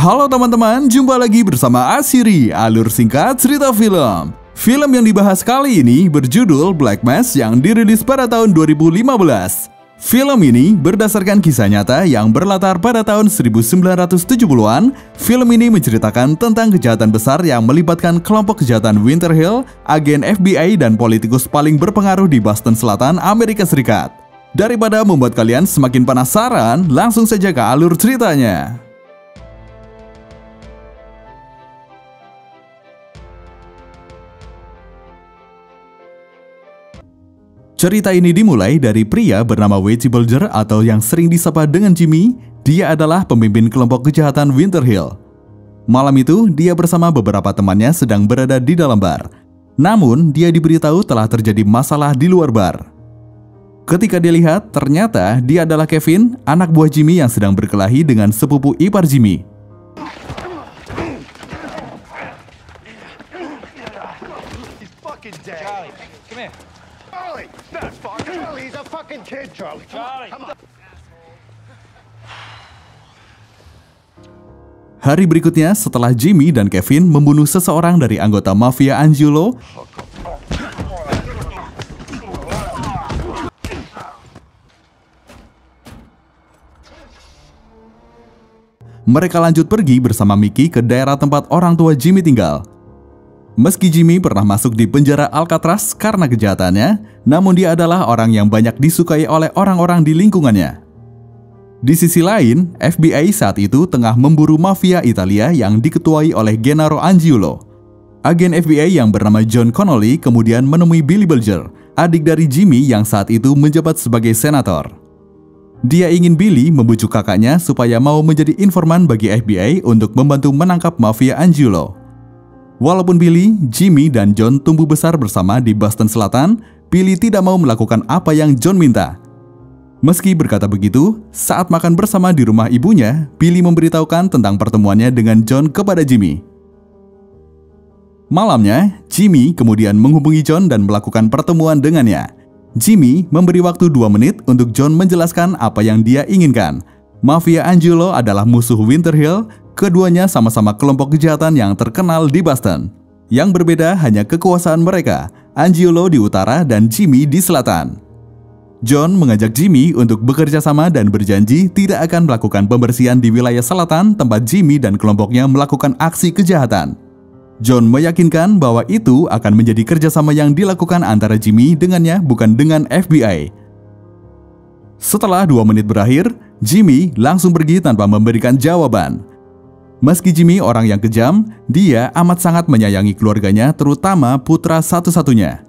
Halo teman-teman, jumpa lagi bersama Asiri, alur singkat cerita film. Film yang dibahas kali ini berjudul Black Mass yang dirilis pada tahun 2015. Film ini berdasarkan kisah nyata yang berlatar pada tahun 1970-an. Film ini menceritakan tentang kejahatan besar yang melibatkan kelompok kejahatan Winter Hill, agen FBI, dan politikus paling berpengaruh di Boston Selatan, Amerika Serikat. Daripada membuat kalian semakin penasaran, langsung saja ke alur ceritanya. Cerita ini dimulai dari pria bernama Wedgie Bulger atau yang sering disapa dengan Jimmy. Dia adalah pemimpin kelompok kejahatan Winter Hill. Malam itu, dia bersama beberapa temannya sedang berada di dalam bar. Namun, dia diberitahu telah terjadi masalah di luar bar. Ketika dilihat, ternyata dia adalah Kevin, anak buah Jimmy yang sedang berkelahi dengan sepupu ipar Jimmy. Hari berikutnya, setelah Jimmy dan Kevin membunuh seseorang dari anggota mafia Angelo, mereka lanjut pergi bersama Mickey ke daerah tempat orang tua Jimmy tinggal. Meski Jimmy pernah masuk di penjara Alcatraz karena kejahatannya, namun dia adalah orang yang banyak disukai oleh orang-orang di lingkungannya. Di sisi lain, FBI saat itu tengah memburu mafia Italia yang diketuai oleh Gennaro Angiulo. Agen FBI yang bernama John Connolly kemudian menemui Billy Bulger, adik dari Jimmy yang saat itu menjabat sebagai senator. Dia ingin Billy membujuk kakaknya supaya mau menjadi informan bagi FBI untuk membantu menangkap mafia Angiulo. Walaupun Billy, Jimmy, dan John tumbuh besar bersama di Boston Selatan, Billy tidak mau melakukan apa yang John minta. Meski berkata begitu, saat makan bersama di rumah ibunya, Billy memberitahukan tentang pertemuannya dengan John kepada Jimmy. Malamnya, Jimmy kemudian menghubungi John dan melakukan pertemuan dengannya. Jimmy memberi waktu 2 menit untuk John menjelaskan apa yang dia inginkan. Mafia Angelo adalah musuh Winter Hill, keduanya sama-sama kelompok kejahatan yang terkenal di Boston. Yang berbeda hanya kekuasaan mereka, Angelo di utara dan Jimmy di selatan. John mengajak Jimmy untuk bekerja sama dan berjanji tidak akan melakukan pembersihan di wilayah selatan tempat Jimmy dan kelompoknya melakukan aksi kejahatan. John meyakinkan bahwa itu akan menjadi kerjasama yang dilakukan antara Jimmy dengannya, bukan dengan FBI. Setelah 2 menit berakhir, Jimmy langsung pergi tanpa memberikan jawaban. Meski Jimmy orang yang kejam, dia amat sangat menyayangi keluarganya, terutama putra satu-satunya.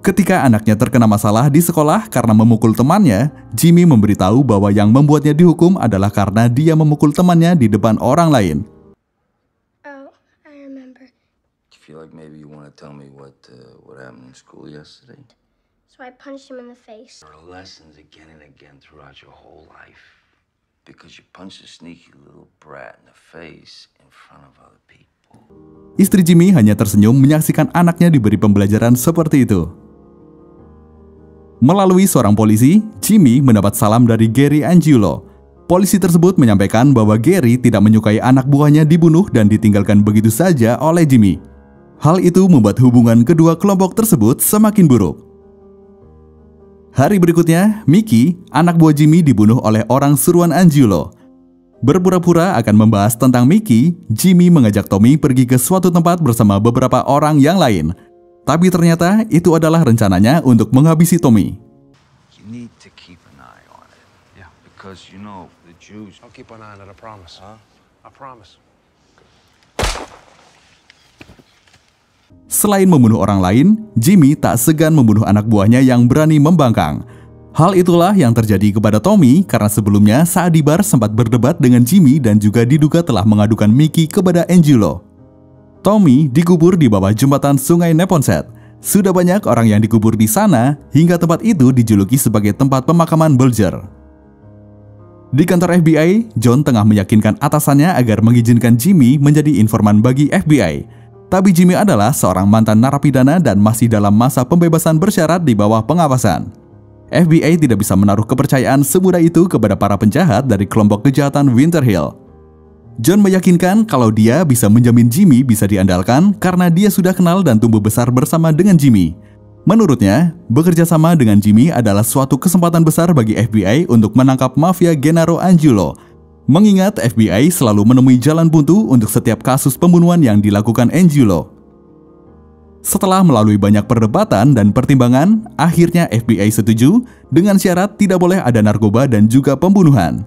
Ketika anaknya terkena masalah di sekolah karena memukul temannya, Jimmy memberitahu bahwa yang membuatnya dihukum adalah karena dia memukul temannya di depan orang lain. Oh, I remember. Do you feel like maybe you want to tell me what happened in school yesterday? So I punched him in the face. There are lessons again and again throughout your whole life. Because you punched a sneaky little brat in the face in front of other people. Istri Jimmy hanya tersenyum menyaksikan anaknya diberi pembelajaran seperti itu. Melalui seorang polisi, Jimmy mendapat salam dari Gary Angiulo. Polisi tersebut menyampaikan bahwa Gary tidak menyukai anak buahnya dibunuh dan ditinggalkan begitu saja oleh Jimmy. Hal itu membuat hubungan kedua kelompok tersebut semakin buruk. Hari berikutnya, Mickey, anak buah Jimmy, dibunuh oleh orang suruhan Angiulo. Berpura-pura akan membahas tentang Mickey, Jimmy mengajak Tommy pergi ke suatu tempat bersama beberapa orang yang lain. Tapi ternyata itu adalah rencananya untuk menghabisi Tommy. You need to keep an eye on it. Yeah, because you know the Jews. I'll keep an eye on it, I promise. Huh? I promise. Selain membunuh orang lain, Jimmy tak segan membunuh anak buahnya yang berani membangkang. Hal itulah yang terjadi kepada Tommy karena sebelumnya saat di bar sempat berdebat dengan Jimmy dan juga diduga telah mengadukan Mickey kepada Angelo. Tommy dikubur di bawah jembatan Sungai Neponset. Sudah banyak orang yang dikubur di sana hingga tempat itu dijuluki sebagai tempat pemakaman Bulger. Di kantor FBI, John tengah meyakinkan atasannya agar mengizinkan Jimmy menjadi informan bagi FBI. Tapi Jimmy adalah seorang mantan narapidana dan masih dalam masa pembebasan bersyarat di bawah pengawasan. FBI tidak bisa menaruh kepercayaan semudah itu kepada para penjahat dari kelompok kejahatan Winter Hill. John meyakinkan kalau dia bisa menjamin Jimmy bisa diandalkan karena dia sudah kenal dan tumbuh besar bersama dengan Jimmy. Menurutnya, bekerja sama dengan Jimmy adalah suatu kesempatan besar bagi FBI untuk menangkap mafia Gennaro Angiulo. Mengingat FBI selalu menemui jalan buntu untuk setiap kasus pembunuhan yang dilakukan Angiulo. Setelah melalui banyak perdebatan dan pertimbangan, akhirnya FBI setuju dengan syarat tidak boleh ada narkoba dan juga pembunuhan.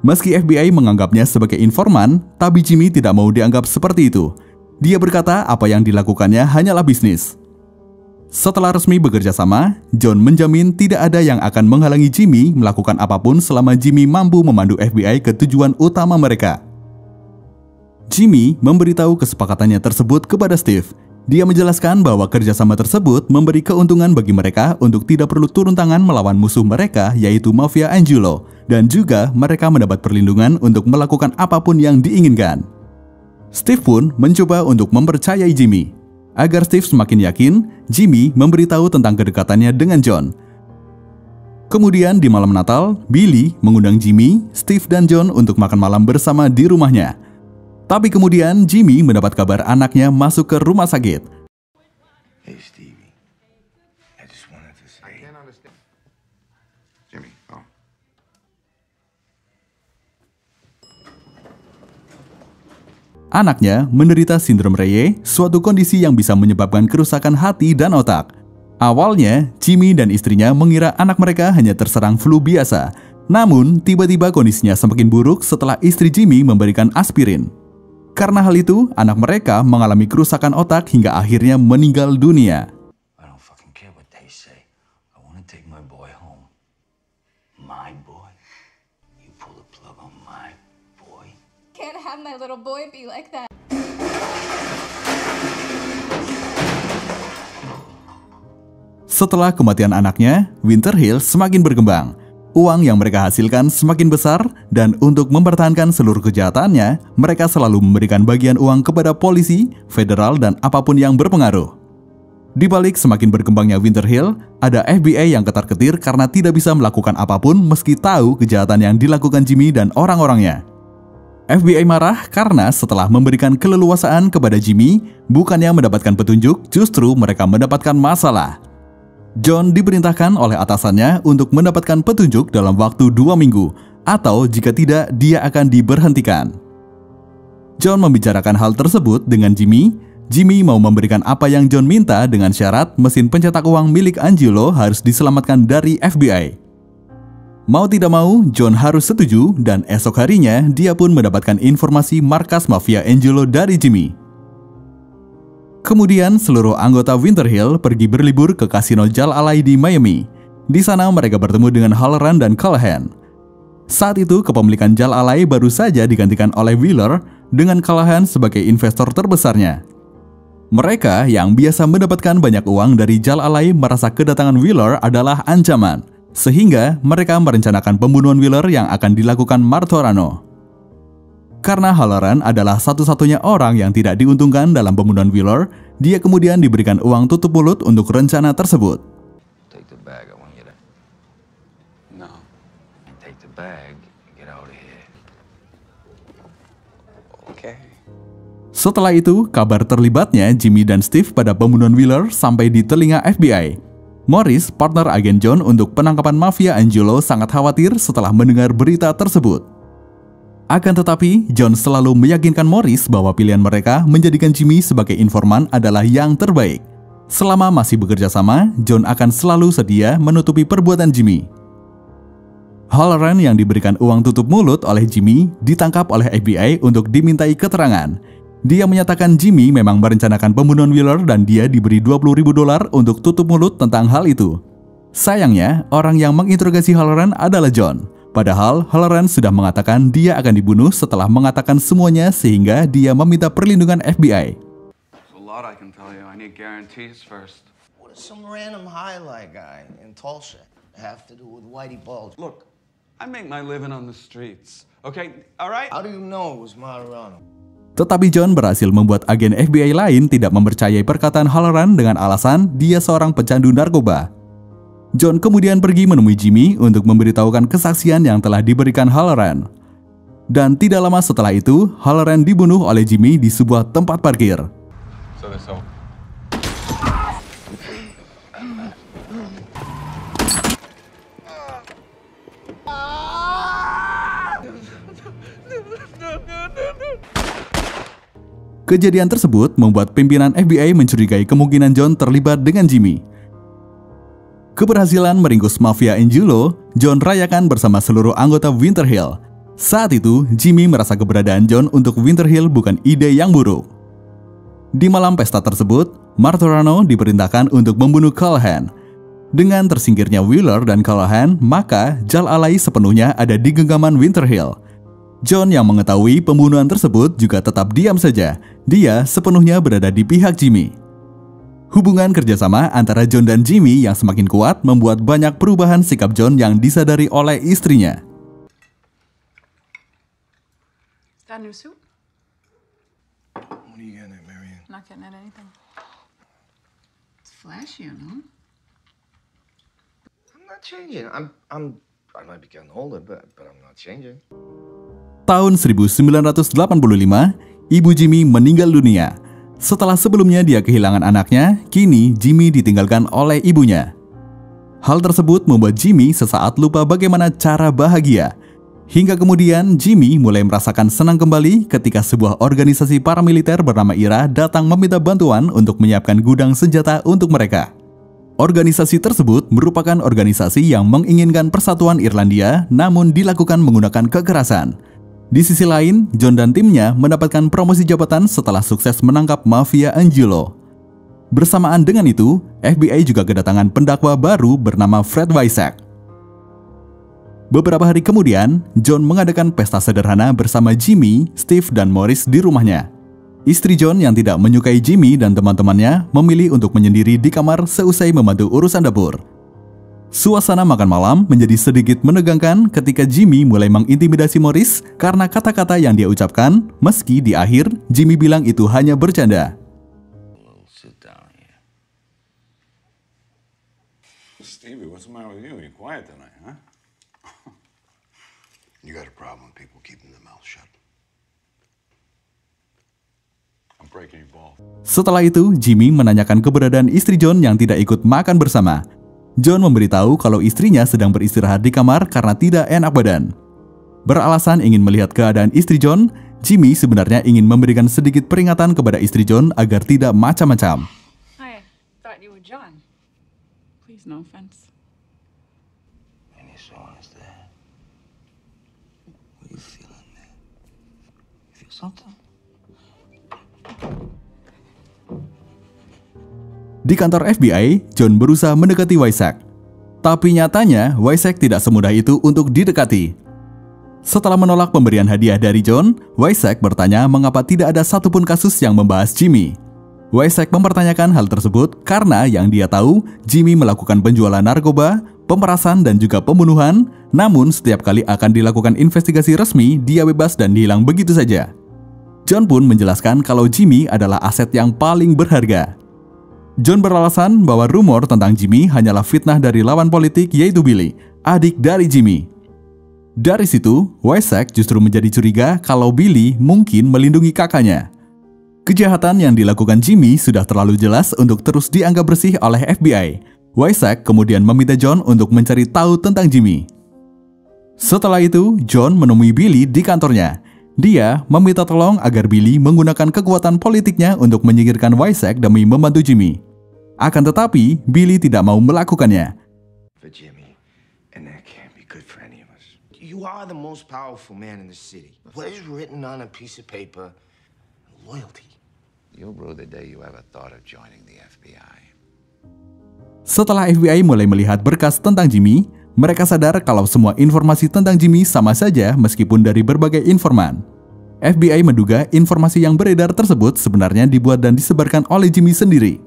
Meski FBI menganggapnya sebagai informan, tapi Jimmy tidak mau dianggap seperti itu. Dia berkata apa yang dilakukannya hanyalah bisnis. Setelah resmi bekerja sama, John menjamin tidak ada yang akan menghalangi Jimmy melakukan apapun selama Jimmy mampu memandu FBI ke tujuan utama mereka. Jimmy memberitahu kesepakatannya tersebut kepada Steve. Dia menjelaskan bahwa kerjasama tersebut memberi keuntungan bagi mereka untuk tidak perlu turun tangan melawan musuh mereka yaitu mafia Angiulo. Dan juga mereka mendapat perlindungan untuk melakukan apapun yang diinginkan. Steve pun mencoba untuk mempercayai Jimmy. Agar Steve semakin yakin, Jimmy memberitahu tentang kedekatannya dengan John. Kemudian di malam Natal, Billy mengundang Jimmy, Steve dan John untuk makan malam bersama di rumahnya. Tapi kemudian Jimmy mendapat kabar anaknya masuk ke rumah sakit. Hey, Stevie. I just wanted to say... I can't understand. Jimmy, oh. Anaknya menderita sindrom Reye, suatu kondisi yang bisa menyebabkan kerusakan hati dan otak. Awalnya, Jimmy dan istrinya mengira anak mereka hanya terserang flu biasa. Namun, tiba-tiba kondisinya semakin buruk setelah istri Jimmy memberikan aspirin. Karena hal itu, anak mereka mengalami kerusakan otak hingga akhirnya meninggal dunia. I don't fucking care what they say. I want to take my boy home. My boy? You pull the plug on my boy? Can't have my little boy be like that. Setelah kematian anaknya, Winter Hill semakin berkembang. Uang yang mereka hasilkan semakin besar dan untuk mempertahankan seluruh kejahatannya, mereka selalu memberikan bagian uang kepada polisi, federal, dan apapun yang berpengaruh. Di balik semakin berkembangnya Winter Hill, ada FBI yang ketar-ketir karena tidak bisa melakukan apapun meski tahu kejahatan yang dilakukan Jimmy dan orang-orangnya. FBI marah karena setelah memberikan keleluasaan kepada Jimmy, bukannya mendapatkan petunjuk, justru mereka mendapatkan masalah. John diperintahkan oleh atasannya untuk mendapatkan petunjuk dalam waktu 2 minggu, atau jika tidak, dia akan diberhentikan. John membicarakan hal tersebut dengan Jimmy. Jimmy mau memberikan apa yang John minta dengan syarat mesin pencetak uang milik Angiulo harus diselamatkan dari FBI. Mau tidak mau, John harus setuju dan esok harinya dia pun mendapatkan informasi markas mafia Angiulo dari Jimmy. Kemudian seluruh anggota Winter Hill pergi berlibur ke kasino Jal Alai di Miami. Di sana mereka bertemu dengan Halloran dan Callahan. Saat itu kepemilikan Jal Alai baru saja digantikan oleh Wheeler dengan Callahan sebagai investor terbesarnya. Mereka yang biasa mendapatkan banyak uang dari Jal Alai merasa kedatangan Wheeler adalah ancaman, sehingga mereka merencanakan pembunuhan Wheeler yang akan dilakukan Martorano. Karena Halloran adalah satu-satunya orang yang tidak diuntungkan dalam pembunuhan Wheeler, dia kemudian diberikan uang tutup mulut untuk rencana tersebut. Take the bag, I want you to... No. Take the bag and get out of here. Okay. Setelah itu, kabar terlibatnya Jimmy dan Steve pada pembunuhan Wheeler sampai di telinga FBI. Morris, partner agen John untuk penangkapan mafia Angiulo, sangat khawatir setelah mendengar berita tersebut. Akan tetapi, John selalu meyakinkan Morris bahwa pilihan mereka menjadikan Jimmy sebagai informan adalah yang terbaik. Selama masih bekerja sama, John akan selalu sedia menutupi perbuatan Jimmy. Halloran yang diberikan uang tutup mulut oleh Jimmy ditangkap oleh FBI untuk dimintai keterangan. Dia menyatakan Jimmy memang merencanakan pembunuhan Wheeler dan dia diberi $20.000 untuk tutup mulut tentang hal itu. Sayangnya, orang yang menginterogasi Halloran adalah John. Padahal Halloran sudah mengatakan dia akan dibunuh setelah mengatakan semuanya sehingga dia meminta perlindungan FBI. There's a lot I can tell you. I need guarantees first. What does some random highlight guy in Tulsa have to do with Whitey Bulge? Look, I make my living on the streets. Okay, all right? How do you know it was Martorano? Tetapi John berhasil membuat agen FBI lain tidak mempercayai perkataan Halloran dengan alasan dia seorang pecandu narkoba. John kemudian pergi menemui Jimmy untuk memberitahukan kesaksian yang telah diberikan Halloran. Dan tidak lama setelah itu, Halloran dibunuh oleh Jimmy di sebuah tempat parkir. So there's hope. Kejadian tersebut membuat pimpinan FBI mencurigai kemungkinan John terlibat dengan Jimmy. Keberhasilan meringkus mafia Angulo, John rayakan bersama seluruh anggota Winter Hill. Saat itu, Jimmy merasa keberadaan John untuk Winter Hill bukan ide yang buruk. Di malam pesta tersebut, Martorano diperintahkan untuk membunuh Callahan. Dengan tersingkirnya Wheeler dan Callahan, maka Jal Alai sepenuhnya ada di genggaman Winter Hill. John yang mengetahui pembunuhan tersebut juga tetap diam saja. Dia sepenuhnya berada di pihak Jimmy. Hubungan kerjasama antara John dan Jimmy yang semakin kuat membuat banyak perubahan sikap John yang disadari oleh istrinya. Is that a new suit? What are you getting at, Marion? Not getting at anything. It's flashy, you know? I'm not changing. I might be getting older, but I'm not changing. Tahun 1985, ibu Jimmy meninggal dunia. Setelah sebelumnya dia kehilangan anaknya, kini Jimmy ditinggalkan oleh ibunya. Hal tersebut membuat Jimmy sesaat lupa bagaimana cara bahagia. Hingga kemudian Jimmy mulai merasakan senang kembali ketika sebuah organisasi paramiliter bernama IRA datang meminta bantuan untuk menyiapkan gudang senjata untuk mereka. Organisasi tersebut merupakan organisasi yang menginginkan persatuan Irlandia, namun dilakukan menggunakan kekerasan. Di sisi lain, John dan timnya mendapatkan promosi jabatan setelah sukses menangkap mafia Angulo. Bersamaan dengan itu, FBI juga kedatangan pendakwa baru bernama Fred Weissach. Beberapa hari kemudian, John mengadakan pesta sederhana bersama Jimmy, Steve, dan Morris di rumahnya. Istri John yang tidak menyukai Jimmy dan teman-temannya memilih untuk menyendiri di kamar seusai membantu urusan dapur. Suasana makan malam menjadi sedikit menegangkan ketika Jimmy mulai mengintimidasi Morris karena kata-kata yang dia ucapkan, meski di akhir Jimmy bilang itu hanya bercanda. Sit down here. Stevie, what's the matter with you? You're quiet tonight, huh? You got a problem with people keeping their mouth shut. I'm breaking your ball. Setelah itu, Jimmy menanyakan keberadaan istri John yang tidak ikut makan bersama. John memberitahu kalau istrinya sedang beristirahat di kamar karena tidak enak badan. Beralasan ingin melihat keadaan istri John, Jimmy sebenarnya ingin memberikan sedikit peringatan kepada istri John agar tidak macam-macam. I thought you were John. Please, no offense. And you're so honest there. What are you feeling there? You feel something? Di kantor FBI, John berusaha mendekati Weissach. Tapi nyatanya, Weissach tidak semudah itu untuk didekati. Setelah menolak pemberian hadiah dari John, Weissach bertanya mengapa tidak ada satupun kasus yang membahas Jimmy. Weissach mempertanyakan hal tersebut karena yang dia tahu, Jimmy melakukan penjualan narkoba, pemerasan, dan juga pembunuhan, namun setiap kali akan dilakukan investigasi resmi, dia bebas dan hilang begitu saja. John pun menjelaskan kalau Jimmy adalah aset yang paling berharga. John beralasan bahwa rumor tentang Jimmy hanyalah fitnah dari lawan politik yaitu Billy, adik dari Jimmy. Dari situ, Weissach justru menjadi curiga kalau Billy mungkin melindungi kakaknya. Kejahatan yang dilakukan Jimmy sudah terlalu jelas untuk terus dianggap bersih oleh FBI. Weissach kemudian meminta John untuk mencari tahu tentang Jimmy. Setelah itu, John menemui Billy di kantornya. Dia meminta tolong agar Billy menggunakan kekuatan politiknya untuk menyingkirkan Weissach demi membantu Jimmy. Akan tetapi, Billy tidak mau melakukannya. For Jimmy, and that can't be good for any of us. You are the most powerful man in the city. What is written on a piece of paper? Loyalty. You'll rue the day you ever thought of joining the FBI. Setelah FBI mulai melihat berkas tentang Jimmy, mereka sadar kalau semua informasi tentang Jimmy sama saja meskipun dari berbagai informan. FBI menduga informasi yang beredar tersebut sebenarnya dibuat dan disebarkan oleh Jimmy sendiri.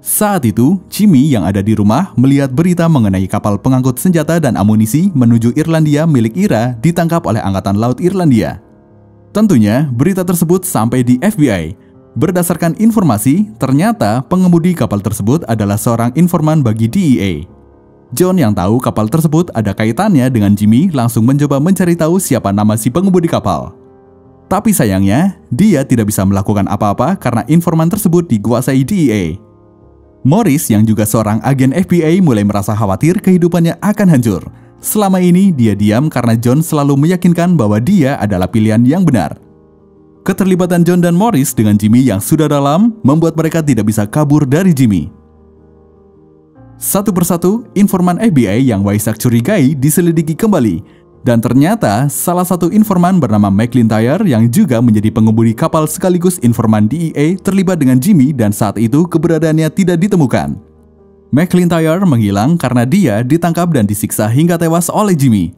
Saat itu, Jimmy yang ada di rumah melihat berita mengenai kapal pengangkut senjata dan amunisi menuju Irlandia milik IRA ditangkap oleh Angkatan Laut Irlandia. Tentunya, berita tersebut sampai di FBI. Berdasarkan informasi, ternyata pengemudi kapal tersebut adalah seorang informan bagi DEA. John yang tahu kapal tersebut ada kaitannya dengan Jimmy langsung mencoba mencari tahu siapa nama si pengemudi kapal. Tapi sayangnya, dia tidak bisa melakukan apa-apa karena informan tersebut dikuasai DEA. Morris yang juga seorang agen FBI mulai merasa khawatir kehidupannya akan hancur. Selama ini dia diam karena John selalu meyakinkan bahwa dia adalah pilihan yang benar. Keterlibatan John dan Morris dengan Jimmy yang sudah dalam membuat mereka tidak bisa kabur dari Jimmy. Satu persatu, informan FBI yang Wysek curigai diselidiki kembali. Dan ternyata salah satu informan bernama McLintyre yang juga menjadi pengemudi kapal sekaligus informan DEA terlibat dengan Jimmy dan saat itu keberadaannya tidak ditemukan. McLintyre menghilang karena dia ditangkap dan disiksa hingga tewas oleh Jimmy.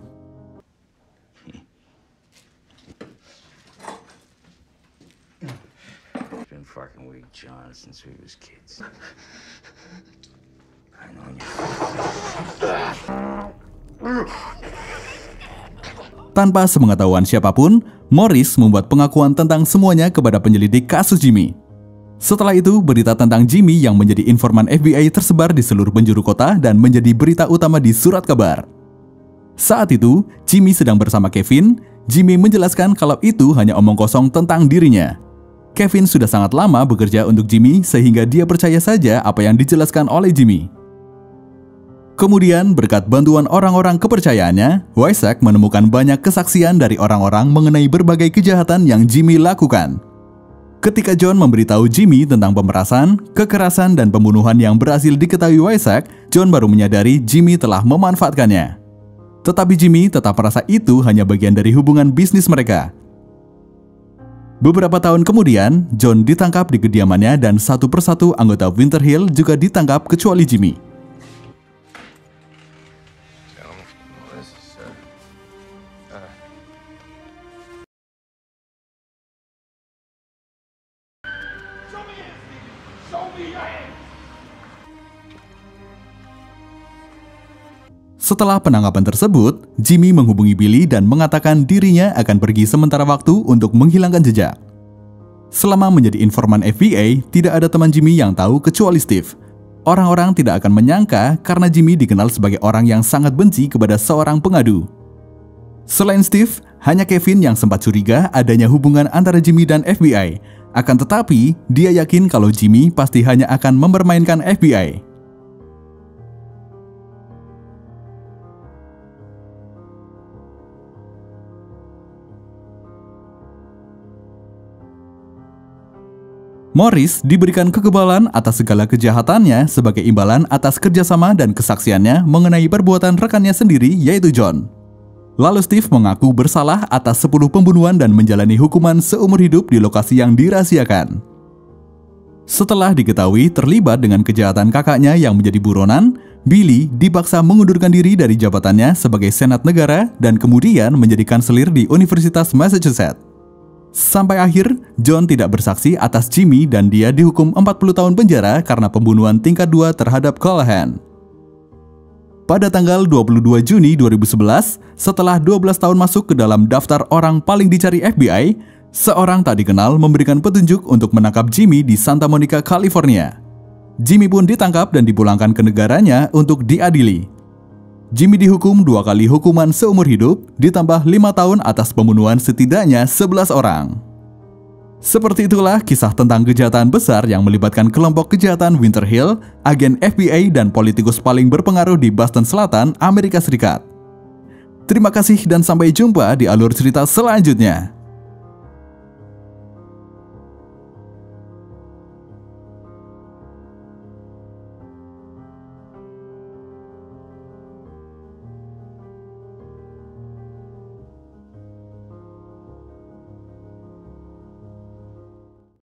Been fucking with John since we was kids. I know you. Tanpa sepengetahuan siapapun, Morris membuat pengakuan tentang semuanya kepada penyelidik kasus Jimmy. Setelah itu, berita tentang Jimmy yang menjadi informan FBI tersebar di seluruh penjuru kota dan menjadi berita utama di surat kabar. Saat itu, Jimmy sedang bersama Kevin. Jimmy menjelaskan kalau itu hanya omong kosong tentang dirinya. Kevin sudah sangat lama bekerja untuk Jimmy sehingga dia percaya saja apa yang dijelaskan oleh Jimmy. Kemudian, berkat bantuan orang-orang kepercayaannya, Wysek menemukan banyak kesaksian dari orang-orang mengenai berbagai kejahatan yang Jimmy lakukan. Ketika John memberitahu Jimmy tentang pemerasan, kekerasan, dan pembunuhan yang berhasil diketahui Wysek, John baru menyadari Jimmy telah memanfaatkannya. Tetapi Jimmy tetap merasa itu hanya bagian dari hubungan bisnis mereka. Beberapa tahun kemudian, John ditangkap di kediamannya dan satu persatu anggota Winter Hill juga ditangkap kecuali Jimmy. Setelah penangkapan tersebut, Jimmy menghubungi Billy dan mengatakan dirinya akan pergi sementara waktu untuk menghilangkan jejak. Selama menjadi informan FBI, tidak ada teman Jimmy yang tahu kecuali Steve. Orang-orang tidak akan menyangka karena Jimmy dikenal sebagai orang yang sangat benci kepada seorang pengadu. Selain Steve, hanya Kevin yang sempat curiga adanya hubungan antara Jimmy dan FBI. Akan tetapi, dia yakin kalau Jimmy pasti hanya akan mempermainkan FBI. Morris diberikan kekebalan atas segala kejahatannya sebagai imbalan atas kerjasama dan kesaksiannya mengenai perbuatan rekannya sendiri yaitu John. Lalu Steve mengaku bersalah atas 10 pembunuhan dan menjalani hukuman seumur hidup di lokasi yang dirahasiakan. Setelah diketahui terlibat dengan kejahatan kakaknya yang menjadi buronan, Billy dipaksa mengundurkan diri dari jabatannya sebagai senat negara dan kemudian menjadi kanselir di Universitas Massachusetts. Sampai akhir, John tidak bersaksi atas Jimmy dan dia dihukum 40 tahun penjara karena pembunuhan tingkat 2 terhadap Callahan. Pada tanggal 22 Juni 2011, setelah 12 tahun masuk ke dalam daftar orang paling dicari FBI, seorang tak dikenal memberikan petunjuk untuk menangkap Jimmy di Santa Monica, California. Jimmy pun ditangkap dan dipulangkan ke negaranya untuk diadili. Jimmy dihukum 2 kali hukuman seumur hidup, ditambah 5 tahun atas pembunuhan setidaknya 11 orang. Seperti itulah kisah tentang kejahatan besar yang melibatkan kelompok kejahatan Winter Hill, agen FBI, dan politikus paling berpengaruh di Boston Selatan, Amerika Serikat. Terima kasih dan sampai jumpa di alur cerita selanjutnya.